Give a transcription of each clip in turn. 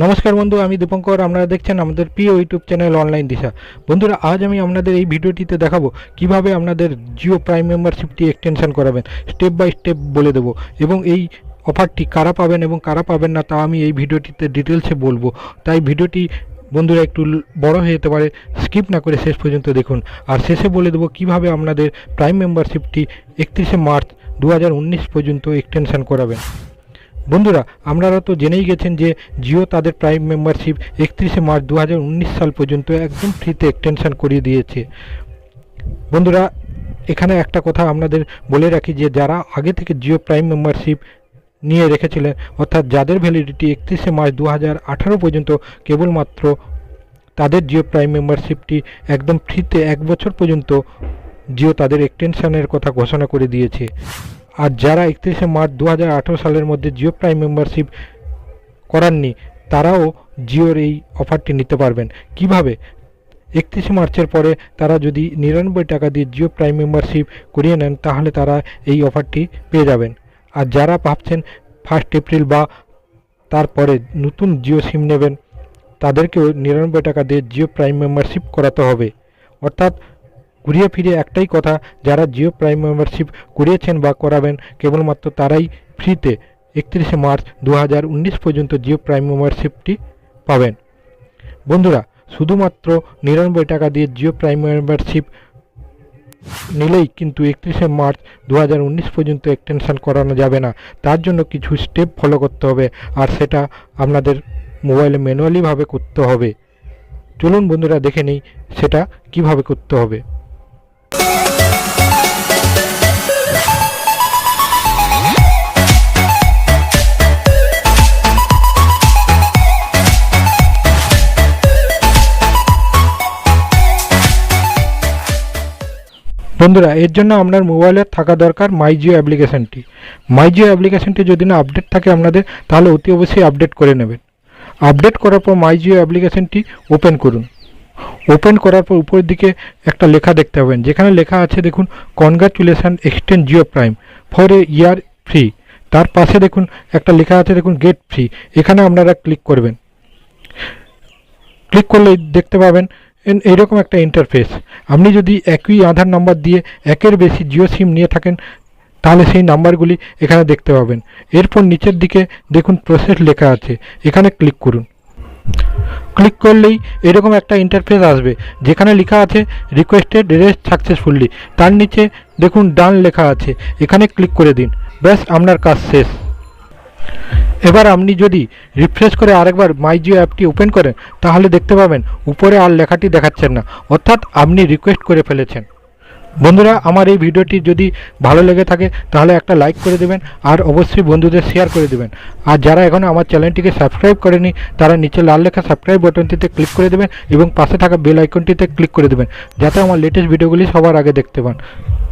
নমস্কার বন্ধু, আমি দীপঙ্কর। আপনারা দেখছেন আমাদের প্রিয় ইউটিউব চ্যানেল অনলাইন দিশা। বন্ধুরা, আজ আমি আপনাদের এই ভিডিওটিতে দেখাবো কিভাবে আপনাদের জিও প্রাইম মেম্বারশিপটি এক্সটেনশন করাবেন। স্টেপ বাই স্টেপ বলে দেবো এবং এই অফারটি কারা পাবেন এবং কারা পাবেন না তা আমি এই ভিডিওটিতে ডিটেলসে বলবো। তাই ভিডিওটি বন্ধুরা একটু বড় হয়ে যেতে পারে, স্কিপ না করে শেষ পর্যন্ত দেখুন। আর শেষে বলে দেবো কিভাবে আপনাদের প্রাইম মেম্বারশিপটি 31শে মার্চ 2019 পর্যন্ত এক্সটেনশন করাবেন। বন্ধুরা, আপনারা তো জেনেই গেছেন যে জিও তাদের প্রাইম মেম্বারশিপ 31শে মার্চ 2019 সাল পর্যন্ত একদম ফ্রিতে এক্সটেনশন করিয়ে দিয়েছে। বন্ধুরা, এখানে একটা কথা আপনাদের বলে রাখি যে যারা আগে থেকে জিও প্রাইম মেম্বারশিপ নিয়ে রেখেছিলেন, অর্থাৎ যাদের ভ্যালিডিটি 31শে মার্চ 2018 পর্যন্ত, কেবলমাত্র তাদের জিও প্রাইম মেম্বারশিপটি একদম ফ্রিতে 1 বছর পর্যন্ত জিও তাদের এক্সটেনশনের কথা ঘোষণা করে দিয়েছে। আর যারা 31শে মার্চ 2018 সালের মধ্যে জিও প্রাইম মেম্বারশিপ করাননি, তারাও জিওর এই অফারটি নিতে পারবেন। কিভাবে? 31শে মার্চের পরে তারা যদি 99 টাকা দিয়ে জিও প্রাইম মেম্বারশিপ করিয়ে নেন, তাহলে তারা এই অফারটি পেয়ে যাবেন। আর যারা ভাবছেন 1 এপ্রিল বা তারপরে নতুন জিও সিম নেবেন, তাদেরকেও 99 টাকা দিয়ে জিও প্রাইম মেম্বারশিপ করাতে হবে। অর্থাৎ ঘুরিয়ে ফিরে একটাই কথা, যারা জিও প্রাইম মেম্বারশিপ করিয়েছেন বা করাবেন, কেবলমাত্র তারাই ফ্রিতে 31শে মার্চ 2019 পর্যন্ত জিও প্রাইম মেম্বারশিপটি পাবেন। বন্ধুরা, শুধুমাত্র 99 টাকা দিয়ে জিও প্রাইম মেম্বারশিপ নিলেই কিন্তু 31শে মার্চ 2019 পর্যন্ত এক্সটেনশন করানো যাবে না। তার জন্য কিছু স্টেপ ফলো করতে হবে, আর সেটা আপনাদের মোবাইলে ম্যানুয়ালিভাবে করতে হবে। চলুন বন্ধুরা, দেখে নিই সেটা কিভাবে করতে হবে। বন্ধুরা, এর জন্য আপনার মোবাইলে থাকা দরকার মাই জিও অ্যাপ্লিকেশানটি। মাই জিও অ্যাপ্লিকেশানটি যদি না আপডেট থাকে আপনাদের, তাহলে অতি অবশ্যই আপডেট করে নেবেন। আপডেট করার পর মাই জিও অ্যাপ্লিকেশানটি ওপেন করুন। ওপেন করার পর উপরের দিকে একটা লেখা দেখতে পাবেন, যেখানে লেখা আছে দেখুন, congratulation extend Jio prime for a year free. তার পাশে দেখুন একটা লেখা আছে দেখুন, গেট ফ্রি। এখানে আপনারা ক্লিক করবেন। ক্লিক করলে দেখতে পাবেন এইরকম একটা ইন্টারফেস। আপনি যদি একই আধার নাম্বার দিয়ে একের বেশি জিও সিম নিয়ে থাকেন, তাহলে সেই নাম্বারগুলি এখানে দেখতে পাবেন। এরপর নিচের দিকে দেখুন প্রসেস লেখা আছে, এখানে ক্লিক করুন। ক্লিক করলেই এরকম একটা ইন্টারফেস আসবে, যেখানে লেখা আছে রিকোয়েস্টেড রেস্ট সাকসেসফুলি। তার নিচে দেখুন ডান লেখা আছে, এখানে ক্লিক করে দিন। ব্যাস, আপনার কাজ শেষ। এবার আপনি যদি রিফ্রেশ করে আরেকবার মাই জিও অ্যাপটি ওপেন করেন, তাহলে দেখতে পাবেন উপরে আর লেখাটি দেখাচ্ছেন না, অর্থাৎ আপনি রিকোয়েস্ট করে ফেলেছেন। বন্ধুরা, আমার এই ভিডিওটি যদি ভালো লেগে থাকে তাহলে একটা লাইক করে দেবেন, আর অবশ্যই বন্ধুদের শেয়ার করে দেবেন। আর যারা এখনও আমার চ্যানেলটিকে সাবস্ক্রাইব করেনি, তারা নিচে লাল লেখা সাবস্ক্রাইব বাটনটিতে ক্লিক করে দেবেন এবং পাশে থাকা বেল আইকনটিতে ক্লিক করে দেবেন, যাতে আমার লেটেস্ট ভিডিওগুলি সবার আগে দেখতে পান।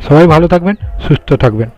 সবাই ভালো থাকবেন, সুস্থ থাকবেন।